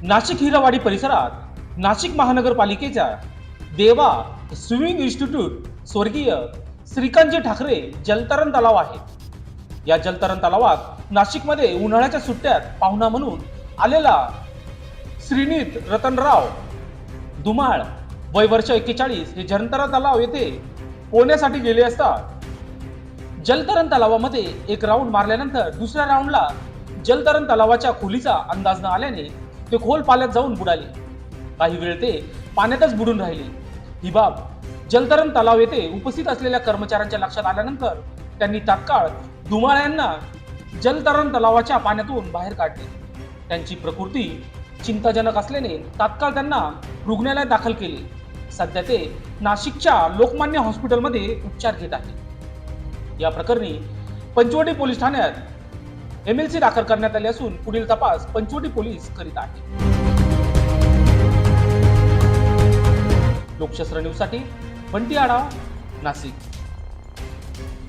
नाशिक हिरावाडी परिसरात नाशिक महानगरपालिकेच्या देवा स्विमिंग इन्स्टिट्यूट स्वर्गीय श्रीकांतजी ठाकरे जलतरण तलाव आहे। या जलतरण तलावात नाशिकमध्ये उन्हाळ्याच्या सुट्ट्यात पाहुणा म्हणून आलेला श्रीनीत रतनराव धुमाळ वय वर्ष 41 हे जलतरण तलाव येथे पोहण्यासाठी गेले असता जलतरण तलावामध्ये एक राऊंड मारल्यानंतर दुसऱ्या राऊंडला जलतरण तलावाच्या खोलीचा अंदाज न आल्याने ते खोल पाण्यात जाऊन बुडाले। काही वेळ ते पाण्यातच बुडून राहिले। ही बाब जलतरण तलाव येथे उपस्थित असलेल्या कर्मचाऱ्यांच्या लक्षात आल्यानंतर त्यांनी तात्काळ धुमाळ यांना जलतरण तलावाच्या पाण्यातून बाहेर काढले। त्यांची प्रकृती चिंताजनक असल्याने तात्काळ त्यांना रुग्णालयात दाखल केले। सध्या ते नाशिकच्या लोकमान्य हॉस्पिटलमध्ये उपचार घेत आहेत। या प्रकरणी पंचवटी पोलीस ठाण्यात MLC दाखल करण्यात आले असून पुढील तपास पंचवटी पोलीस करीत आहेत। लोकशास्त्र न्यूज साठी बंटी आढाव, नाशिक।